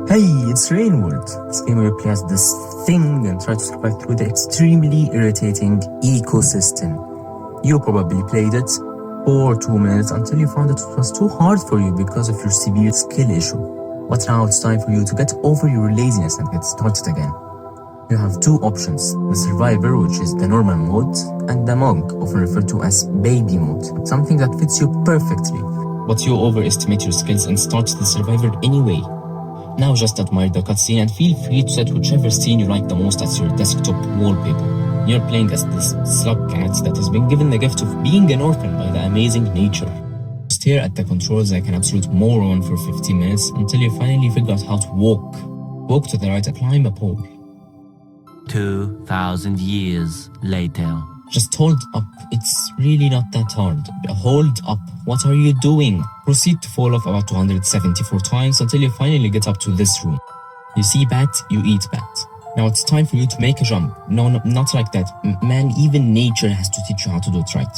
Hey, it's Rainwood. This game where you play as this thing and try to survive through the extremely irritating ecosystem. You probably played it for 2 minutes until you found that it was too hard for you because of your severe skill issue. But now it's time for you to get over your laziness and get started again. You have two options, the Survivor, which is the normal mode, and the Monk, often referred to as Baby mode, something that fits you perfectly. But you overestimate your skills and start the Survivor anyway. Now just admire the cutscene and feel free to set whichever scene you like the most as your desktop wallpaper. You're playing as this slug cat that has been given the gift of being an orphan by the amazing nature. Stare at the controls like an absolute moron for 15 minutes until you finally figure out how to walk. Walk to the right and climb a pole. 2,000 years later. Just hold up, it's really not that hard. Hold up, what are you doing? Proceed to fall off about 274 times until you finally get up to this room. You see bat, you eat bat. Now it's time for you to make a jump. No, not like that. Man, even nature has to teach you how to do it right.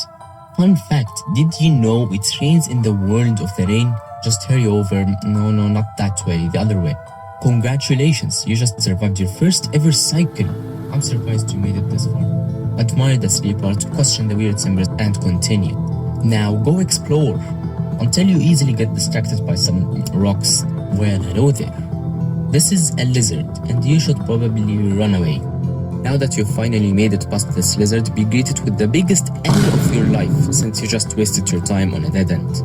Fun fact, did you know it rains in the world of the rain? Just hurry over. No, not that way, the other way. Congratulations, you just survived your first ever cycle. I'm surprised you made it this far. Admire the sleep part, question the weird symbols, and continue. Now go explore until you easily get distracted by some rocks. Well, hello there. This is a lizard, and you should probably run away. Now that you've finally made it past this lizard, be greeted with the biggest L of your life, since you just wasted your time on a dead end.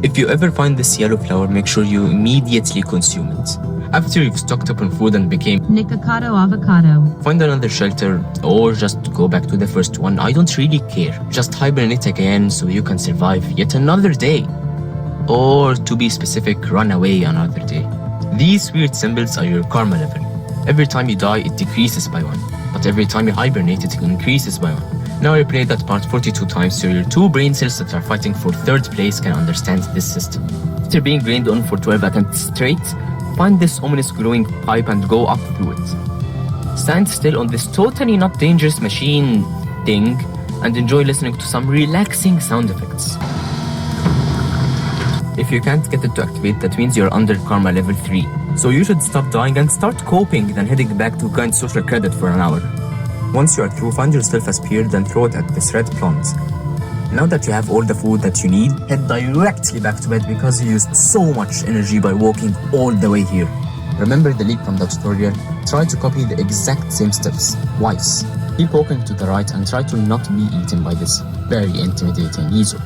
If you ever find this yellow flower, make sure you immediately consume it. After you've stocked up on food and became Nikocado avocado. Find another shelter or just go back to the first one. I don't really care. Just hibernate again so you can survive yet another day. Or to be specific, run away another day. These weird symbols are your karma level. Every time you die, it decreases by 1. But every time you hibernate, it increases by 1. Now replay that part 42 times so your 2 brain cells that are fighting for 3rd place can understand this system. After being rained on for 12 seconds straight, find this ominous glowing pipe and go up through it. Stand still on this totally not dangerous machine thing and enjoy listening to some relaxing sound effects. If you can't get it to activate, that means you're under karma level 3. So you should stop dying and start coping, then heading back to grind social credit for an hour. Once you are through, find yourself a spear, then throw it at this red plant. Now that you have all the food that you need, head directly back to bed because you used so much energy by walking all the way here. Remember the leap from the tutorial? Try to copy the exact same steps, twice. Keep walking to the right and try to not be eaten by this very intimidating lizard.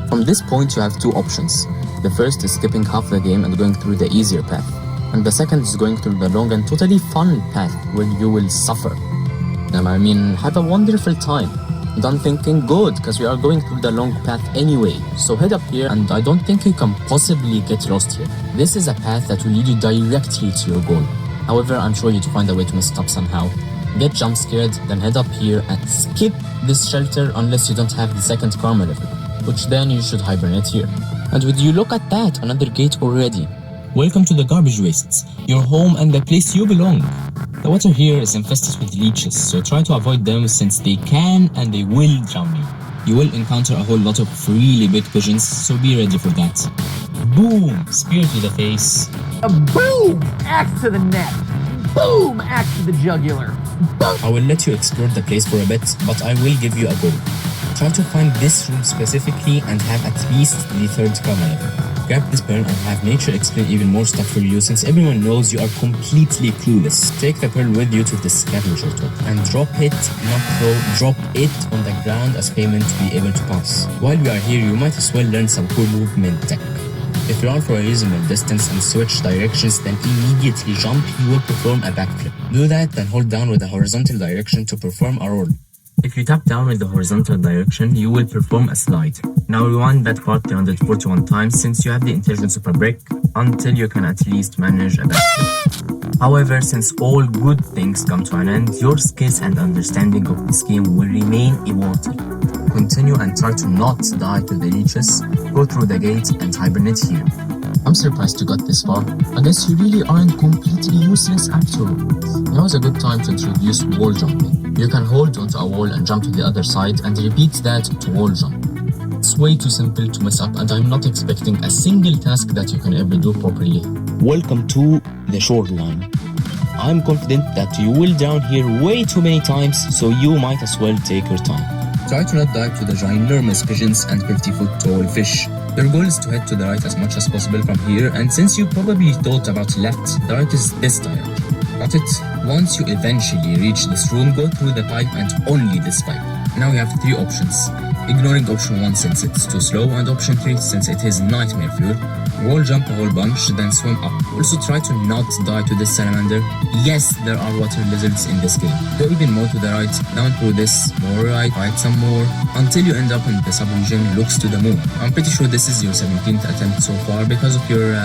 From this point you have 2 options. The first is skipping half the game and going through the easier path. And the second is going through the long and totally fun path where you will suffer. I mean, have a wonderful time. Done thinking? Good, because we are going through the long path anyway. So head up here and I don't think you can possibly get lost here. This is a path that will lead you directly to your goal. However, I'm sure you'd find a way to mess it up somehow. Get jump scared, then head up here and skip this shelter unless you don't have the 2nd karma level, which then you should hibernate here. And would you look at that, another gate already. Welcome to the garbage wastes, your home and the place you belong. The water here is infested with leeches, so try to avoid them since they can and they will drown you. You will encounter a whole lot of really big pigeons, so be ready for that. Boom! Spear to the face. A boom! Axe to the neck. Boom! Axe to the jugular. Boom! I will let you explore the place for a bit, but I will give you a goal. Try to find this room specifically and have at least the 3rd karma level. Grab this pearl and have nature explain even more stuff for you since everyone knows you are completely clueless. Take the pearl with you to the scavenger top and drop it, not throw, drop it on the ground as payment to be able to pass. While we are here, you might as well learn some cool movement tech. If you run for a reasonable distance and switch directions, then immediately jump, you will perform a backflip. Do that, then hold down with the horizontal direction to perform a roll. If you tap down with the horizontal direction, you will perform a slide. Now rewind that part 341 times since you have the intelligence of a brick until you can at least manage a backflip. However, since all good things come to an end, your skills and understanding of this game will remain immortal. Continue and try to not die to the leeches, go through the gate and hibernate here. I'm surprised you got this far. I guess you really aren't completely useless after all. Now is a good time to introduce wall jumping. You can hold onto a wall and jump to the other side and repeat that to wall jump. It's way too simple to mess up, and I'm not expecting a single task that you can ever do properly. Welcome to the Shoreline. I'm confident that you will drown here way too many times, so you might as well take your time. Try to not dive to the ginormous pigeons and 50-foot tall fish. Your goal is to head to the right as much as possible from here, and since you probably thought about left, the right is this direction. Got it? Once you eventually reach this room, go through the pipe and only this pipe. Now you have 3 options. Ignoring option 1 since it's too slow, and option 3 since it is nightmare fuel. Wall jump a whole bunch, then swim up. Also try to not die to this salamander. Yes, there are water lizards in this game. Go even more to the right, down through this, more right some more, until you end up in the sub-region looks to the moon. I'm pretty sure this is your 17th attempt so far because of your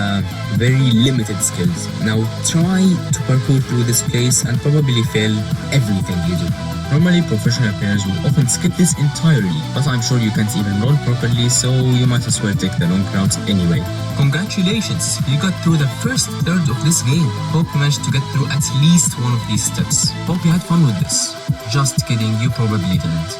very limited skills. Now try to parkour through this place and probably fail everything you do. Normally, professional players will often skip this entirely, but I'm sure you can't even roll properly, so you might as well take the long route anyway. Congratulations! You got through the first third of this game. Hope you managed to get through at least one of these steps. Hope you had fun with this. Just kidding, you probably didn't.